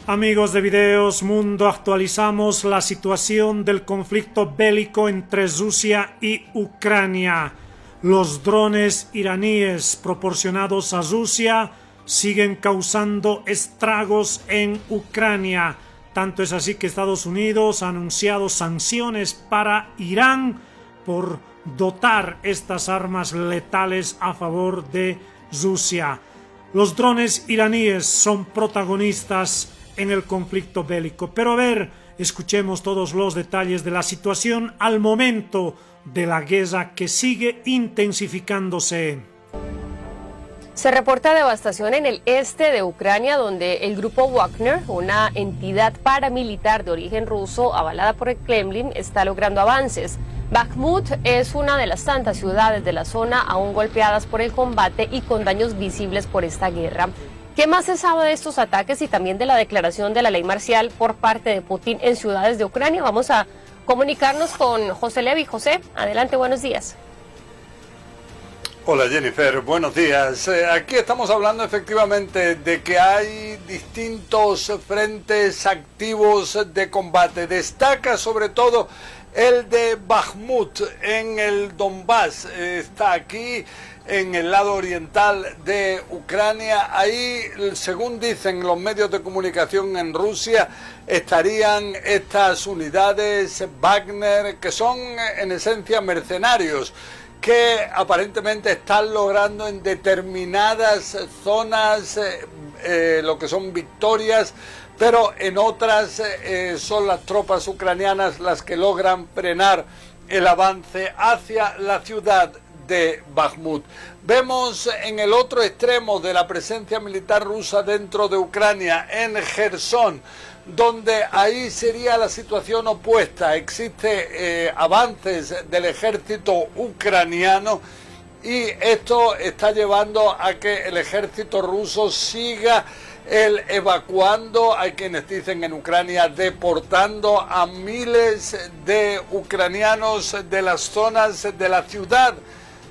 Amigos de Videos Mundo, actualizamos la situación del conflicto bélico entre Rusia y Ucrania. Los drones iraníes proporcionados a Rusia siguen causando estragos en Ucrania. Tanto es así que Estados Unidos ha anunciado sanciones para Irán por dotar estas armas letales a favor de Rusia. Los drones iraníes son protagonistas en el conflicto bélico. Pero a ver, escuchemos todos los detalles de la situación al momento de la guerra que sigue intensificándose. Se reporta devastación en el este de Ucrania, donde el grupo Wagner, una entidad paramilitar de origen ruso avalada por el Kremlin, está logrando avances. Bakhmut es una de las tantas ciudades de la zona aún golpeadas por el combate y con daños visibles por esta guerra. ¿Qué más se sabe de estos ataques y también de la declaración de la ley marcial por parte de Putin en ciudades de Ucrania? Vamos a comunicarnos con José Levi. José, adelante, buenos días. Hola Jennifer, buenos días. Aquí estamos hablando efectivamente de que hay distintos frentes activos de combate. Destaca sobre todo el de Bakhmut en el Donbass. Está aquí en el lado oriental de Ucrania. Ahí, según dicen los medios de comunicación en Rusia, estarían estas unidades Wagner, que son en esencia mercenarios, que aparentemente están logrando en determinadas zonas lo que son victorias, pero en otras son las tropas ucranianas las que logran frenar el avance hacia la ciudad de Bakhmut. Vemos en el otro extremo de la presencia militar rusa dentro de Ucrania, en Jersón, donde ahí sería la situación opuesta. Existe avances del ejército ucraniano y esto está llevando a que el ejército ruso siga evacuando, hay quienes dicen en Ucrania, deportando a miles de ucranianos de las zonas de la ciudad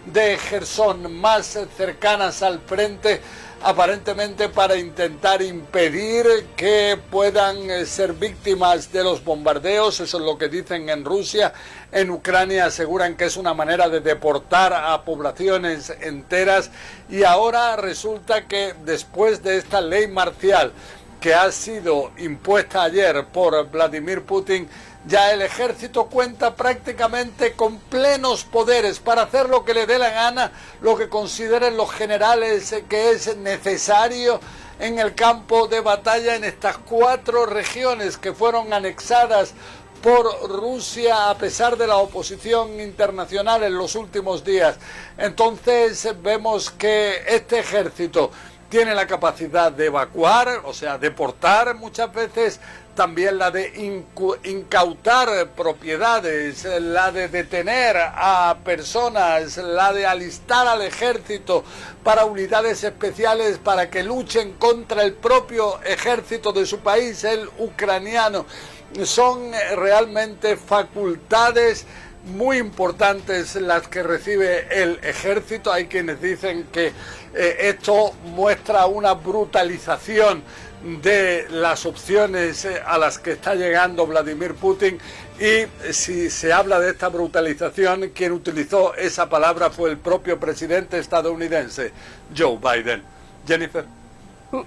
de Jersón más cercanas al frente, aparentemente para intentar impedir que puedan ser víctimas de los bombardeos. Eso es lo que dicen en Rusia. En Ucrania aseguran que es una manera de deportar a poblaciones enteras, y ahora resulta que después de esta ley marcial que ha sido impuesta ayer por Vladimir Putin, ya el ejército cuenta prácticamente con plenos poderes para hacer lo que le dé la gana, lo que consideren los generales que es necesario en el campo de batalla en estas 4 regiones que fueron anexadas por Rusia a pesar de la oposición internacional en los últimos días. Entonces vemos que este ejército tiene la capacidad de evacuar, o sea, deportar muchas veces, también la de incautar propiedades, la de detener a personas, la de alistar al ejército para unidades especiales para que luchen contra el propio ejército de su país, el ucraniano. Son realmente facultades muy importantes las que recibe el ejército. Hay quienes dicen que esto muestra una brutalización de las opciones a las que está llegando Vladimir Putin, y si se habla de esta brutalización, quien utilizó esa palabra fue el propio presidente estadounidense, Joe Biden. Jennifer.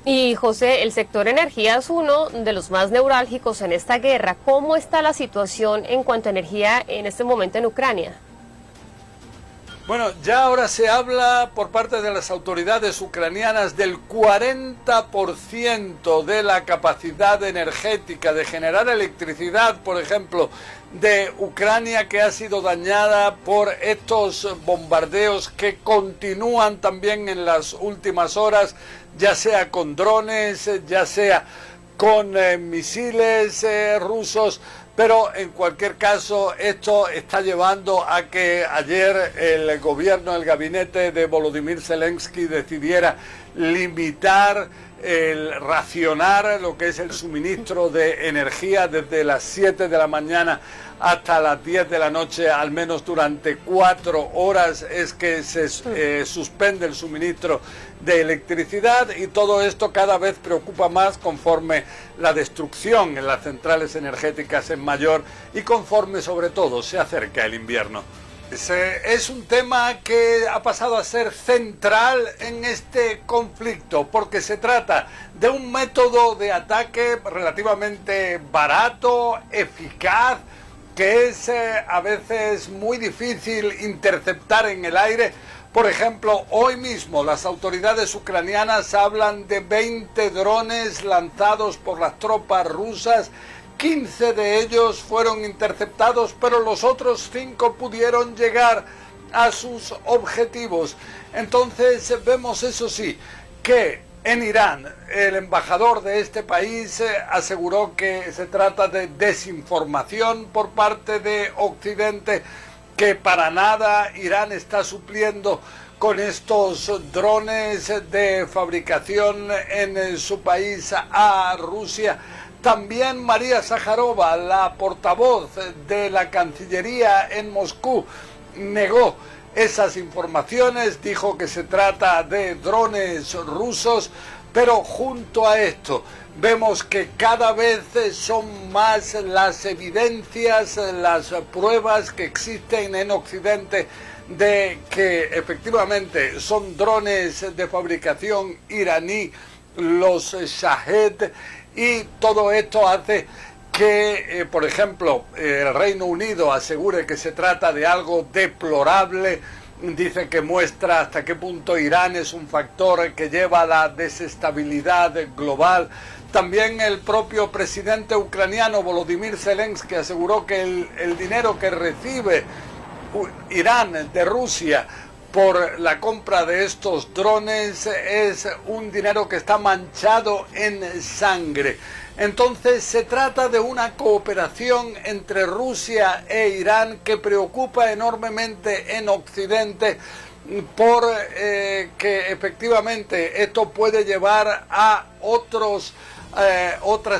Y José, el sector energía es uno de los más neurálgicos en esta guerra. ¿Cómo está la situación en cuanto a energía en este momento en Ucrania? Bueno, ya ahora se habla por parte de las autoridades ucranianas del 40% de la capacidad energética de generar electricidad, por ejemplo, de Ucrania, que ha sido dañada por estos bombardeos que continúan también en las últimas horas, ya sea con drones, ya sea con misiles rusos. Pero en cualquier caso, esto está llevando a que ayer el gabinete de Volodymyr Zelensky decidiera limitar el racionar lo que es el suministro de energía desde las 7 de la mañana hasta las 10 de la noche, al menos durante 4 horas es que se suspende el suministro de electricidad, y todo esto cada vez preocupa más conforme la destrucción en las centrales energéticas es mayor y conforme sobre todo se acerca el invierno. Es un tema que ha pasado a ser central en este conflicto porque se trata de un método de ataque relativamente barato, eficaz, que es a veces muy difícil interceptar en el aire. Por ejemplo, hoy mismo las autoridades ucranianas hablan de 20 drones lanzados por las tropas rusas. 15 de ellos fueron interceptados, pero los otros 5 pudieron llegar a sus objetivos. Entonces vemos, eso sí, que en Irán el embajador de este país aseguró que se trata de desinformación por parte de Occidente, que para nada Irán está supliendo con estos drones de fabricación en su país a Rusia. También María Zakharova, la portavoz de la Cancillería en Moscú, negó esas informaciones, dijo que se trata de drones rusos, pero junto a esto vemos que cada vez son más las evidencias, las pruebas que existen en Occidente de que efectivamente son drones de fabricación iraní, los Shahed. Y todo esto hace que, por ejemplo, el Reino Unido asegure que se trata de algo deplorable. Dice que muestra hasta qué punto Irán es un factor que lleva a la desestabilidad global. También el propio presidente ucraniano Volodymyr Zelensky aseguró que el dinero que recibe Irán de Rusia por la compra de estos drones es un dinero que está manchado en sangre. Entonces se trata de una cooperación entre Rusia e Irán que preocupa enormemente en Occidente, por que efectivamente esto puede llevar a otros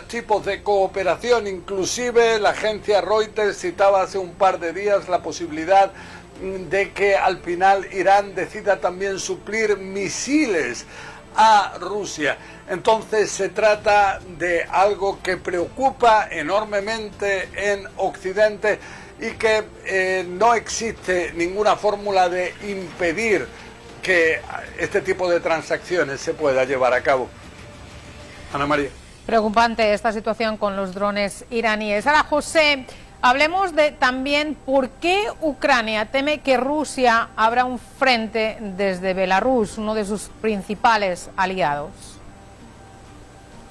tipos de cooperación. Inclusive la agencia Reuters citaba hace un par de días la posibilidad de que al final Irán decida también suplir misiles a Rusia. Entonces se trata de algo que preocupa enormemente en Occidente y que no existe ninguna fórmula de impedir que este tipo de transacciones se pueda llevar a cabo. Ana María. Preocupante esta situación con los drones iraníes. Ahora, José, hablemos de también por qué Ucrania teme que Rusia abra un frente desde Belarus, uno de sus principales aliados.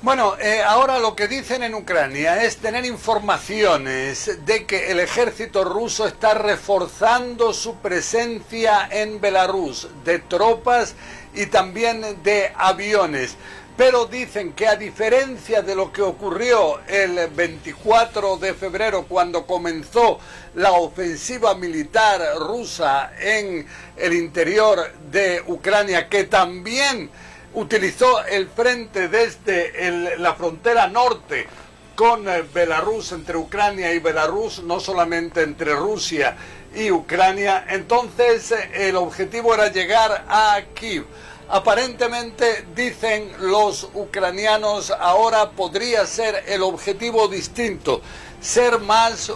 Bueno, ahora lo que dicen en Ucrania es tener informaciones de que el ejército ruso está reforzando su presencia en Belarus, de tropas y también de aviones. Pero dicen que a diferencia de lo que ocurrió el 24 de febrero cuando comenzó la ofensiva militar rusa en el interior de Ucrania, que también utilizó el frente desde la frontera norte con Belarus, entre Ucrania y Belarus, no solamente entre Rusia y Ucrania, entonces el objetivo era llegar a Kiev. Aparentemente, dicen los ucranianos, ahora podría ser el objetivo distinto, ser más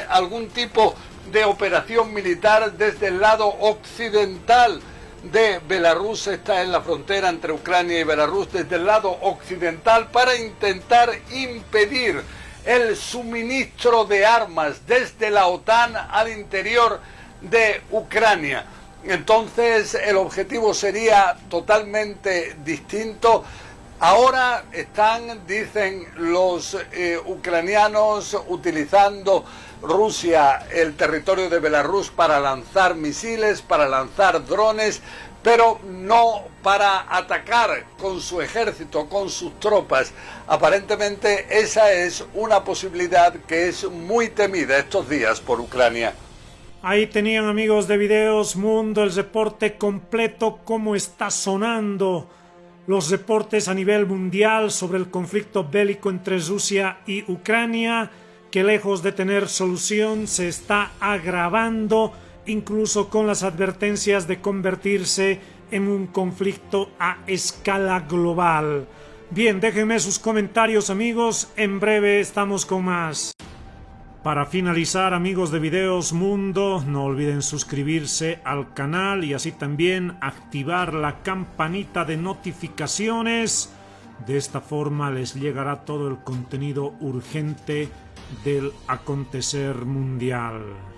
algún tipo de operación militar desde el lado occidental de Belarus. Está en la frontera entre Ucrania y Belarus, desde el lado occidental, para intentar impedir el suministro de armas desde la OTAN al interior de Ucrania. Entonces el objetivo sería totalmente distinto. Ahora están, dicen los ucranianos, utilizando Rusia el territorio de Belarus para lanzar misiles, para lanzar drones, pero no para atacar con su ejército, con sus tropas. Aparentemente esa es una posibilidad que es muy temida estos días por Ucrania. Ahí tenían, amigos de Videos Mundo, el reporte completo, cómo está sonando Los reportes a nivel mundial sobre el conflicto bélico entre Rusia y Ucrania, que lejos de tener solución se está agravando, incluso con las advertencias de convertirse en un conflicto a escala global. Bien, déjenme sus comentarios, amigos, en breve estamos con más. Para finalizar, amigos de Videos Mundo, no olviden suscribirse al canal y así también activar la campanita de notificaciones. De esta forma les llegará todo el contenido urgente del acontecer mundial.